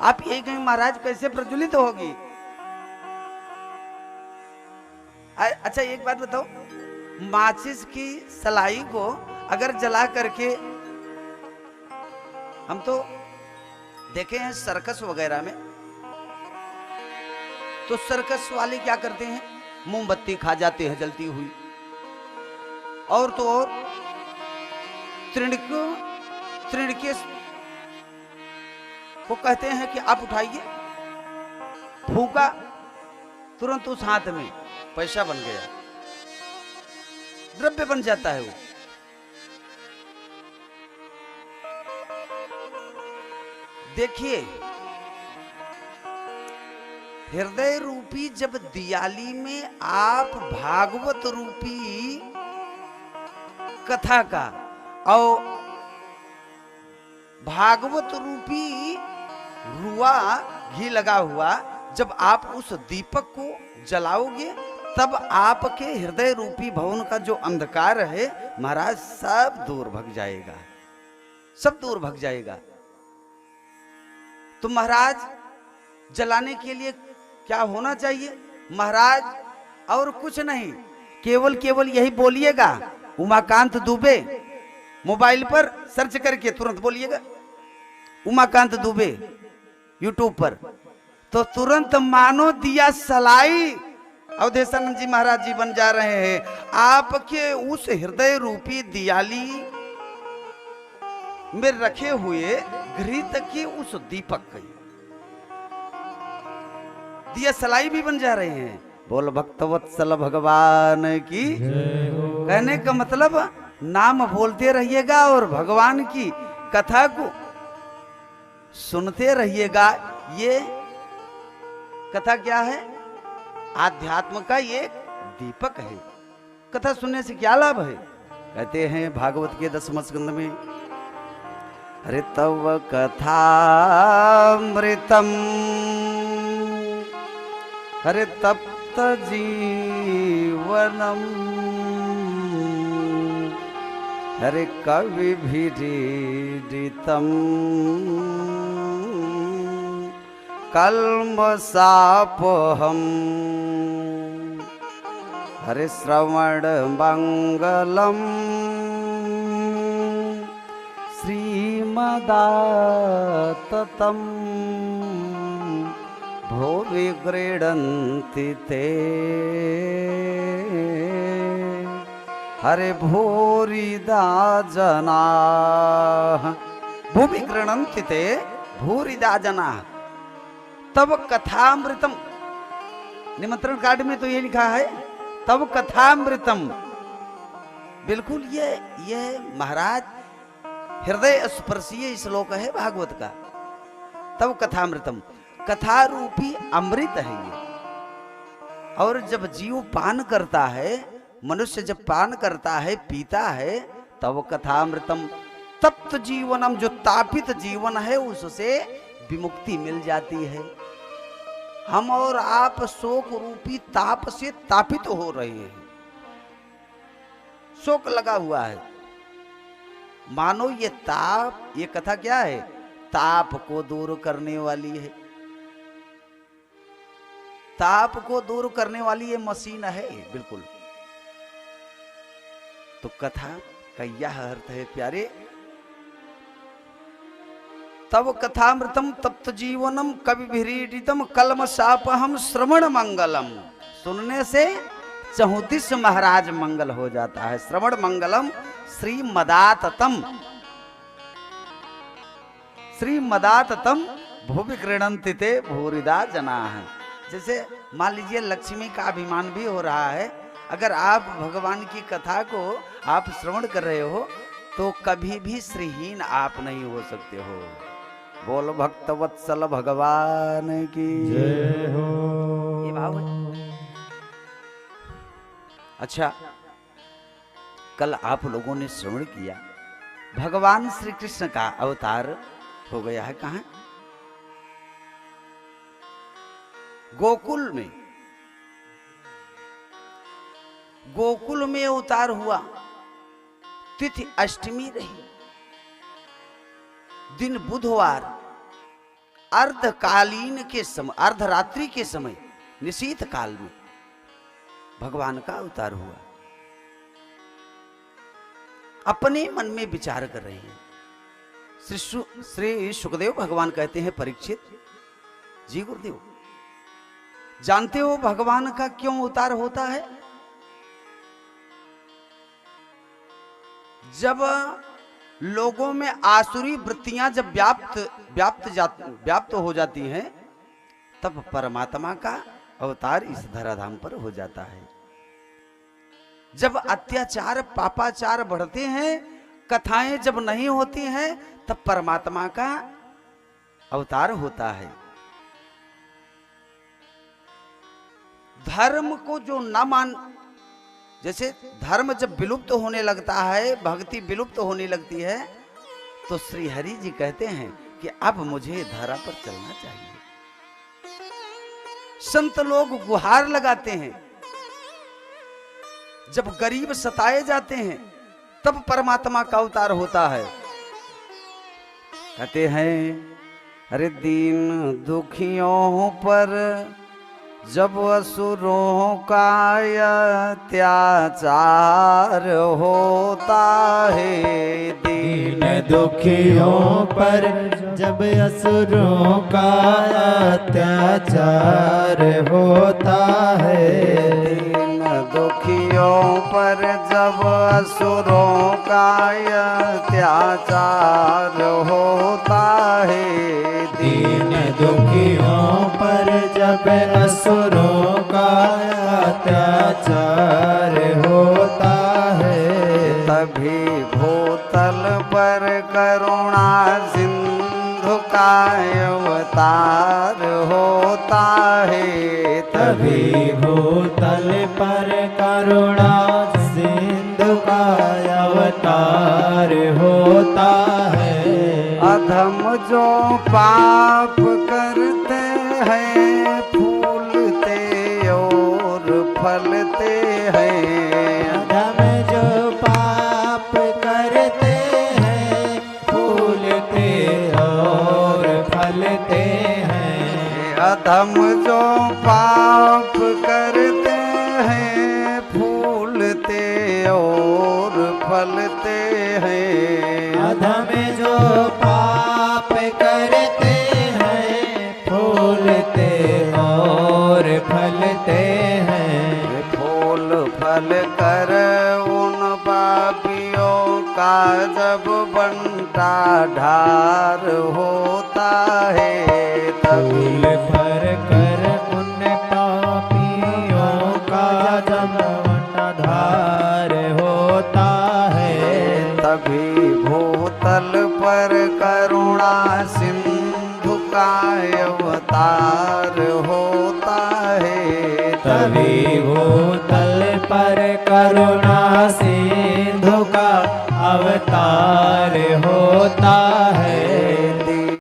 आप यही कहें महाराज कैसे प्रज्वलित होगी? अच्छा एक बात बताओ, माचिस की सलाई को अगर जला करके, हम तो देखे हैं सर्कस वगैरह में, तो सर्कस वाले क्या करते हैं, मोमबत्ती खा जाते हैं जलती हुई, और तो और तृण के को कहते हैं कि आप उठाइए, फूका, तुरंत उस हाथ में पैसा बन गया, द्रव्य बन जाता है वो। देखिए, हृदय रूपी जब दियाली में आप भागवत रूपी कथा का और भागवत रूपी रुआ घी लगा हुआ जब आप उस दीपक को जलाओगे, तब आपके हृदय रूपी भवन का जो अंधकार है महाराज सब दूर भग जाएगा, सब दूर भग जाएगा। तो महाराज जलाने के लिए क्या होना चाहिए महाराज? और कुछ नहीं, केवल यही बोलिएगा, उमाकांत दुबे, मोबाइल पर सर्च करके तुरंत बोलिएगा उमाकांत दुबे यूट्यूब पर, तो तुरंत मानो दिया सलाई अवधेशानंद जी महाराज जी बन जा रहे हैं आपके उस हृदय रूपी दियाली में रखे हुए घृत के उस दीपक के दिया सलाई भी बन जा रहे हैं। बोल भक्तवत्सल भगवान की। कहने का मतलब नाम बोलते रहिएगा और भगवान की कथा को सुनते रहिएगा। ये कथा क्या है? आध्यात्म का ये दीपक है। कथा सुनने से क्या लाभ है? कहते हैं भागवत के 10वें स्कंद में, अरे तव कथामृतम हरे तप्त जीवनम हरे कविभिरीडितम कल्मषापहम हरे श्रवण मंगलम श्रीमदाततम भुवि गृह्णन्ति ते हरे भूरिदा जनाः भुवि गृह्णन्ति ते भूरिदा जनाः। तब कथामृतम, निमंत्रण कार्ड में तो ये लिखा है तब कथामृतम। बिल्कुल ये महाराज हृदय स्पर्शीय श्लोक है भागवत का। तब कथामृतम, कथा रूपी अमृत है ये। और जब जीव पान करता है, मनुष्य जब पान करता है, पीता है, तब कथामृतम तप्त जीवनम, जो तापित जीवन है उससे विमुक्ति मिल जाती है। हम और आप शोक रूपी ताप से तापित हो रहे हैं, शोक लगा हुआ है। मानो ये ताप, ये कथा क्या है? ताप को दूर करने वाली है। ताप को दूर करने वाली ये मशीन है बिल्कुल। तो कथा का यह अर्थ है प्यारे, तब कथामृतम तप्त जीवनम कविभिरीडितम कल्मषापहम श्रवण मंगलम। सुनने से 34 महाराज मंगल हो जाता है। श्रवण मंगलम श्रीमदाततम, श्रीमदाततम भुवि गृह्णन्ति ते भूरिदा जनाः। जैसे मान लीजिए लक्ष्मी का अभिमान भी हो रहा है, अगर आप भगवान की कथा को आप श्रवण कर रहे हो तो कभी भी श्रीहीन आप नहीं हो सकते हो। बोल भक्तवत्सल भगवान की जय हो। ये भाव है। अच्छा, कल आप लोगों ने श्रवण किया भगवान श्री कृष्ण का अवतार हो गया है कहां? गोकुल में। गोकुल में अवतार हुआ, तिथि अष्टमी रही, दिन बुधवार, अर्धकालीन के समय, अर्धरात्रि के समय, निशीत काल में भगवान का अवतार हुआ। अपने मन में विचार कर रहे हैं। श्री सुखदेव भगवान कहते हैं, परीक्षित जी गुरुदेव, जानते हो भगवान का क्यों अवतार होता है? जब लोगों में आसुरी वृत्तियां जब व्याप्त हो जाती हैं, तब परमात्मा का अवतार इस धराधाम पर हो जाता है। जब अत्याचार पापाचार बढ़ते हैं, कथाएं जब नहीं होती हैं, तब परमात्मा का अवतार होता है। धर्म को जो न मान, जैसे धर्म जब विलुप्त होने लगता है, भक्ति विलुप्त होने लगती है, तो श्री हरि जी कहते हैं कि अब मुझे धरा पर चलना चाहिए। संत लोग गुहार लगाते हैं। जब गरीब सताए जाते हैं, तब परमात्मा का अवतार होता है। कहते हैं, अरे दीन दुखियों पर जब असुरों का अत्याचार होता है, दीन दुखियों पर जब असुरों का अत्याचार होता है, दीन दुखियों पर जब असुरों का अत्याचार होता है, दीन दुखियों पर जब असुरों का अत्याचार होता है, तभी भूतल पर करुणा सिंधु का अवतार होता है, तभी भूतल पर करुणा सिंधु का अवतार होता है। अधम जो पाप करते हैं, फूलते और फलते हैं, अधम जो पाप करते हैं, फूलते और फलते हैं, अधम जो पाप करते हैं, फूलते और फलते हैं, अधम जो पाप करते हैं, फूलते और फलते हैं, फूल फल कर उन पापियों का जब बंटा ढार होता है, तभी फूल भर कर उन पापियों का जब धार होता है, तभी भूतल पर करुणा सिंधु का अवतार होता है, तभी भूतल पर करुणा सिंधु का अवतार होता